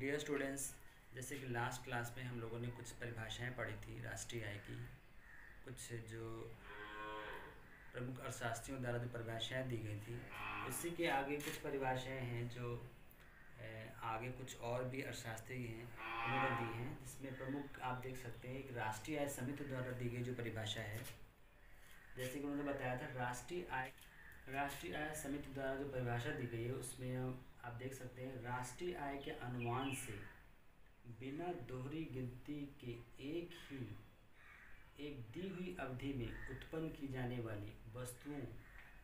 Dear students, जैसे कि last class में हम लोगों ने कुछ परिभाषाएं पढ़ी थी राष्ट्रीय आय की। कुछ जो प्रमुख अर्थशास्त्रियों द्वारा जो परिभाषाएं दी गई थी, इसी के आगे कुछ परिभाषाएं हैं जो आगे कुछ और भी अर्थशास्त्री हैं उन्होंने दी हैं, जिसमें प्रमुख आप देख सकते हैं एक राष्ट्रीय आय समिति द्वारा दी गई जो परिभाषा है। जैसे कि उन्होंने बताया था राष्ट्रीय आय समिति द्वारा जो परिभाषा दी गई है उसमें आप देख सकते हैं राष्ट्रीय आय के अनुमान से बिना दोहरी गिनती के एक दी हुई अवधि में उत्पन्न की जाने वाली वस्तुओं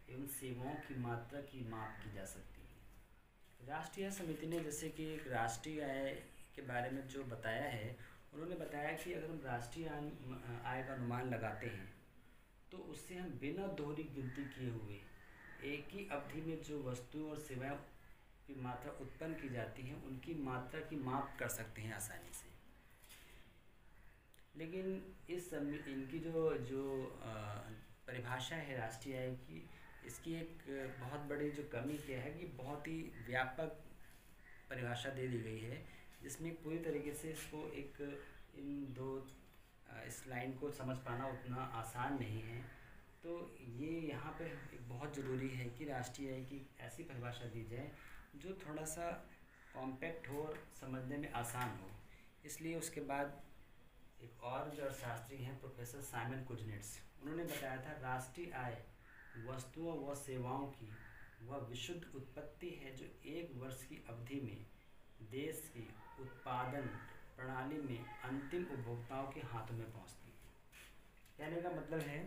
एवं सेवाओं की मात्रा की माप की जा सकती है। राष्ट्रीय आय समिति ने जैसे कि एक राष्ट्रीय आय के बारे में जो बताया है, उन्होंने बताया कि अगर हम राष्ट्रीय आय का अनुमान लगाते हैं तो उससे हम बिना दोहरी गिनती किए हुए एक ही अवधि में जो वस्तुओं और सेवाएं की मात्रा उत्पन्न की जाती हैं उनकी मात्रा की माप कर सकते हैं आसानी से। लेकिन इनकी जो परिभाषा है राष्ट्रीय आय की, इसकी एक बहुत बड़ी जो कमी क्या है कि बहुत ही व्यापक परिभाषा दे दी गई है, जिसमें पूरी तरीके से इसको इस लाइन को समझ पाना उतना आसान नहीं है। तो ये यहाँ पे बहुत ज़रूरी है कि राष्ट्रीय आय की ऐसी परिभाषा दी जाए जो थोड़ा सा कॉम्पैक्ट हो और समझने में आसान हो। इसलिए उसके बाद एक और जो अर्थशास्त्री हैं प्रोफेसर साइमन कुजनेट्स, उन्होंने बताया था राष्ट्रीय आय वस्तुओं व सेवाओं की वह विशुद्ध उत्पत्ति है जो एक वर्ष की अवधि में देश की उत्पादन प्रणाली में अंतिम उपभोक्ताओं के हाथों में पहुंचती है। कहने का मतलब है,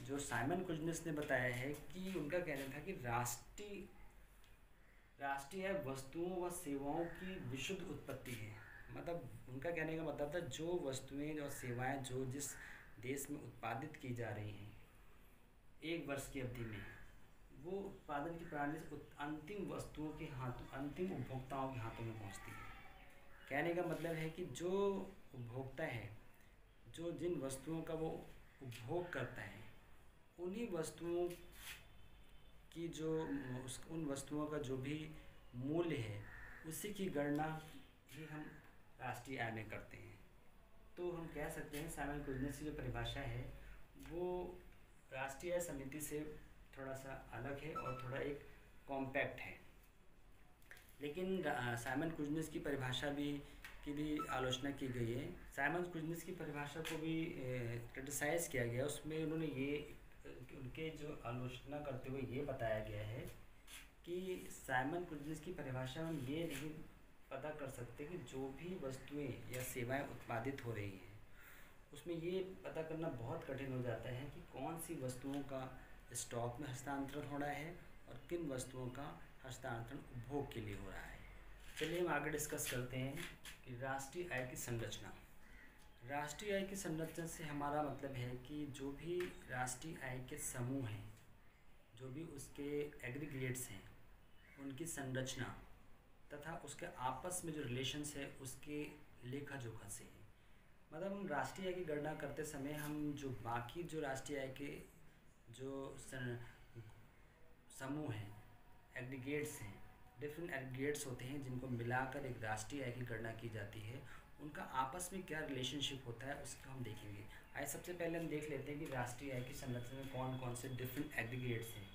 जो साइमन कुजनेट्स ने बताया है कि उनका कहना था कि राष्ट्रीय आय वस्तुओं व सेवाओं की विशुद्ध उत्पत्ति है। मतलब उनका कहने का मतलब था जो वस्तुएं और सेवाएं जो जिस देश में उत्पादित की जा रही हैं एक वर्ष की अवधि में, वो उत्पादन की प्रणाली से अंतिम वस्तुओं के हाथों, अंतिम उपभोक्ताओं के हाथों में पहुंचती है। कहने का मतलब है कि जो उपभोक्ता है, जो जिन वस्तुओं का वो उपभोग करता है, उन्हीं वस्तुओं की उन वस्तुओं का जो भी मूल्य है उसी की गणना ही हम राष्ट्रीय आय में करते हैं। तो हम कह सकते हैं साइमन कुजनेट्स की जो परिभाषा है वो राष्ट्रीय आय समिति से थोड़ा सा अलग है और थोड़ा एक कॉम्पैक्ट है। लेकिन साइमन कुजनेट्स की परिभाषा की भी आलोचना की गई है। साइमन कुजनेट्स की परिभाषा को भी क्रिटिसाइज़ किया गया। उसमें उन्होंने उनके जो आलोचना करते हुए ये बताया गया है कि साइमन कुजनेट्स की परिभाषा में ये नहीं पता कर सकते कि जो भी वस्तुएं या सेवाएं उत्पादित हो रही हैं उसमें ये पता करना बहुत कठिन हो जाता है कि कौन सी वस्तुओं का स्टॉक में हस्तांतरण हो रहा है और किन वस्तुओं का हस्तांतरण उपभोग के लिए हो रहा है। चलिए हम आगे डिस्कस करते हैं कि राष्ट्रीय आय की संरचना। राष्ट्रीय आय की संरचना से हमारा मतलब है कि जो भी राष्ट्रीय आय के समूह हैं, जो भी उसके एग्रीगेट्स हैं, उनकी संरचना तथा उसके आपस में जो रिलेशंस है उसके लेखा जोखा से है। मतलब हम राष्ट्रीय आय की गणना करते समय हम जो बाकी जो राष्ट्रीय आय के जो समूह हैं, एग्रीगेट्स हैं, डिफरेंट एग्रीगेट्स होते हैं जिनको मिलाकर एक राष्ट्रीय आय की गणना की जाती है, उनका आपस में क्या रिलेशनशिप होता है उसको हम देखेंगे। आइए सबसे पहले हम देख लेते हैं कि राष्ट्रीय आय की संरचना में कौन कौन से डिफरेंट एग्रीगेट्स हैं,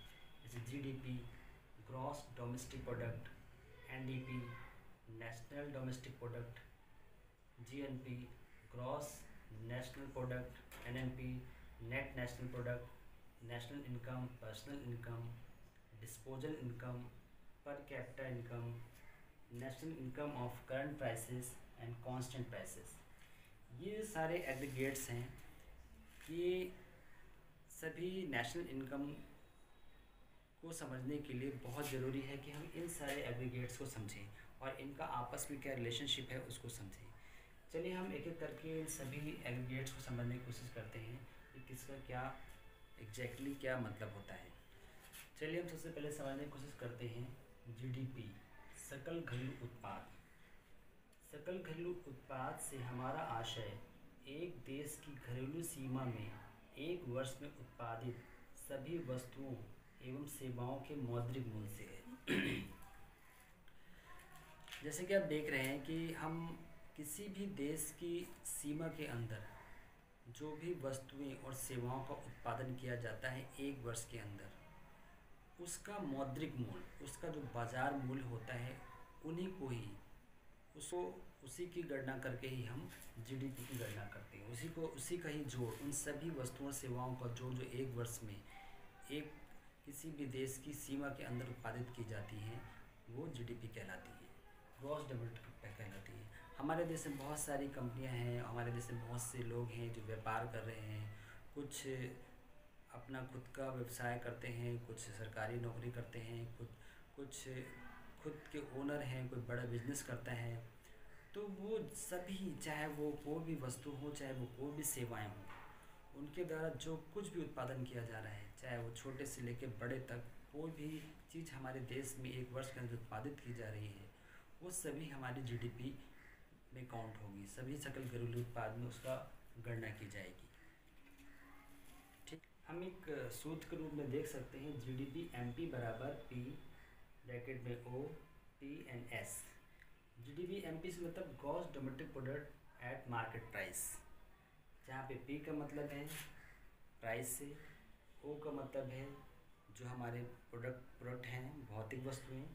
जैसे GDP, gross domestic product, NDP, national domestic product, GNP, gross national product, NNP, net national product, national income, personal income, disposal income, per capita income, national income of current prices and constant prices. ये सारे aggregates हैं। ये सभी national income को समझने के लिए बहुत ज़रूरी है कि हम इन सारे एग्रीगेट्स को समझें और इनका आपस में क्या रिलेशनशिप है उसको समझें। चलिए हम एक एक करके इन सभी एग्रीगेट्स को समझने की कोशिश करते हैं कि किसका क्या एग्जैक्टली क्या मतलब होता है। चलिए हम सबसे पहले समझने की कोशिश करते हैं जीडीपी, सकल घरेलू उत्पाद। सकल घरेलू उत्पाद से हमारा आशय एक देश की घरेलू सीमा में एक वर्ष में उत्पादित सभी वस्तुओं एवं सेवाओं के मौद्रिक मूल्य से है। जैसे कि आप देख रहे हैं कि हम किसी भी देश की सीमा के अंदर जो भी वस्तुएं और सेवाओं का उत्पादन किया जाता है एक वर्ष के अंदर, उसका मौद्रिक मूल्य, उसका जो बाज़ार मूल्य होता है, उन्हीं को ही उसको उसी की गणना करके ही हम जीडीपी की गणना करते हैं। उसी का ही जोड़, उन सभी वस्तुओं और सेवाओं का जोड़ जो एक वर्ष में एक किसी भी देश की सीमा के अंदर उत्पादित की जाती हैं, वो जीडीपी कहलाती है, ग्रॉस डोमेस्टिक प्रोडक्ट कहलाती है। हमारे देश में बहुत सारी कंपनियां हैं, हमारे देश में बहुत से लोग हैं जो व्यापार कर रहे हैं, कुछ अपना खुद का व्यवसाय करते हैं, कुछ सरकारी नौकरी करते हैं, कुछ खुद के ओनर हैं, कोई बड़ा बिजनेस करता है। तो वो सभी, चाहे वो कोई भी वस्तु हो, चाहे वो कोई भी सेवाएं हों, उनके द्वारा जो कुछ भी उत्पादन किया जा रहा है, चाहे वो छोटे से लेकर बड़े तक, कोई भी चीज़ हमारे देश में एक वर्ष के अंदर उत्पादित की जा रही है, वो सभी हमारी जीडीपी में काउंट होगी, सभी सकल घरेलू उत्पाद में उसका गणना की जाएगी। ठीक, हम एक सूत्र के रूप में देख सकते हैं, जीडीपी एमपी बराबर पी ब्रैकेट में O P N S. GDP MP से मतलब gross domestic product at market price, जहाँ पे पी का मतलब है प्राइस से, ओ का मतलब है जो हमारे प्रोडक्ट हैं, भौतिक वस्तुएं,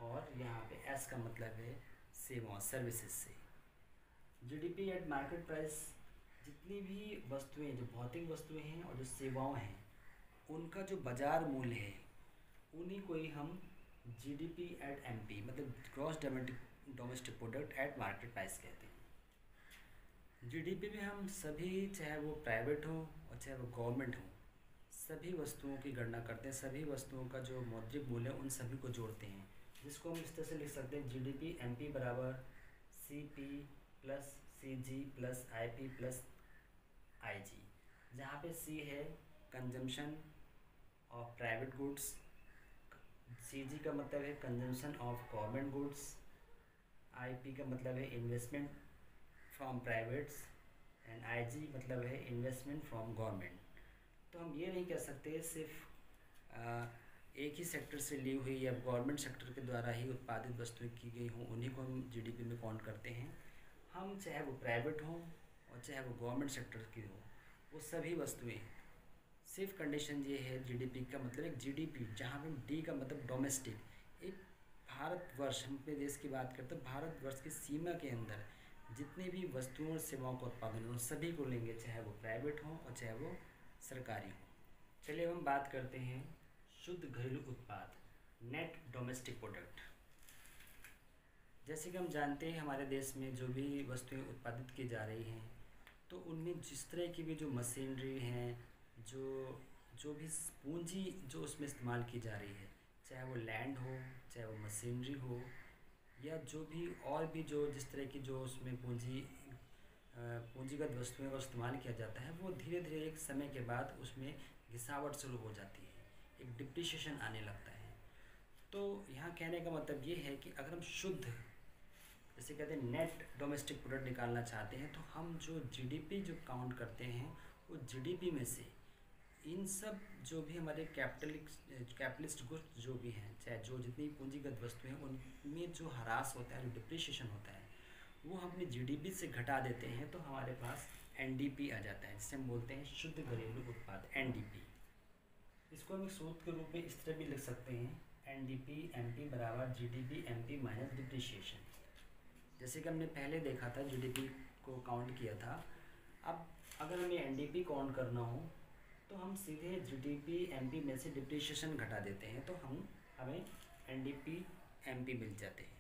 और यहाँ पे एस का मतलब है सेवा, सर्विसेज से। जीडीपी एट मार्केट प्राइस, जितनी भी वस्तुएं, जो भौतिक वस्तुएं हैं और जो सेवाएं हैं, उनका जो बाज़ार मूल्य है, उन्हीं को ही हम जीडीपी एट एमपी मतलब gross domestic product at market price कहते हैं। जीडीपी में हम सभी, चाहे वो प्राइवेट हो और चाहे वो गवर्नमेंट हो, सभी वस्तुओं की गणना करते हैं, सभी वस्तुओं का जो मौद्रिक मूल्य है उन सभी को जोड़ते हैं, जिसको हम इस तरह से लिख सकते हैं, जीडीपी एमपी बराबर C P plus C G plus I P plus I G, जहाँ पे सी है consumption of private goods, C G का मतलब है consumption of government goods, I P का मतलब है investment from privates, and I G मतलब है इन्वेस्टमेंट फ्रॉम गवर्नमेंट। तो हम ये नहीं कह सकते सिर्फ एक ही सेक्टर से ली हुई या गवर्नमेंट सेक्टर के द्वारा ही उत्पादित वस्तुएं की गई हों, उन्हीं को हम जीडीपी में काउंट करते हैं। हम चाहे वो प्राइवेट हों और चाहे वो गवर्नमेंट सेक्टर की हो, वो सभी वस्तुएं, सिर्फ कंडीशन ये है, जीडीपी का मतलब एक जीडीपी, जहाँ पे डी का मतलब डोमेस्टिक, एक भारतवर्ष, हम अपने देश की बात करते हैं, भारतवर्ष की सीमा के अंदर जितनी भी वस्तुओं और सेवाओं का उत्पादन हो, सभी को लेंगे, चाहे वो प्राइवेट हो और चाहे वो सरकारी हो। चलिए हम बात करते हैं शुद्ध घरेलू उत्पाद, नेट डोमेस्टिक प्रोडक्ट। जैसे कि हम जानते हैं, हमारे देश में जो भी वस्तुएं उत्पादित की जा रही हैं, तो उनमें जिस तरह की भी जो मशीनरी हैं, जो भी पूंजी जो उसमें इस्तेमाल की जा रही है, चाहे वो लैंड हो, चाहे वो मशीनरी हो, या जो भी और भी जो जिस तरह की जो उसमें पूंजीगत वस्तुओं का इस्तेमाल किया जाता है, वो धीरे धीरे एक समय के बाद उसमें घिसावट शुरू हो जाती है, एक डिप्रिसिएशन आने लगता है। तो यहाँ कहने का मतलब ये है कि अगर हम शुद्ध, जैसे कहते हैं नेट डोमेस्टिक प्रोडक्ट निकालना चाहते हैं, तो हम जो जीडीपी जो काउंट करते हैं, वो जीडीपी में से इन सब जो भी हमारे कैपिटलिस्ट गुड्स जो भी हैं, चाहे जो जितनी पूंजीगत वस्तुएं हैं, उनमें जो ह्रास होता है, जो डिप्रिसिएशन होता है, वो हम अपनी जीडीपी से घटा देते हैं, तो हमारे पास एनडीपी आ जाता है, जिसे हम बोलते हैं शुद्ध घरेलू उत्पाद, एनडीपी। इसको हम एक सूत्र के रूप में इस तरह भी लिख सकते हैं, एनडीपी एमपी बराबर जीडीपी एमपी माइनस डिप्रिसिएशन। जैसे कि हमने पहले देखा था, जीडीपी को काउंट किया था। अब अगर हमें एनडीपी काउंट करना हो, तो हम सीधे जीडीपी एमपी में से डिप्रिसिएशन घटा देते हैं, तो हमें एनडीपी एमपी मिल जाते हैं।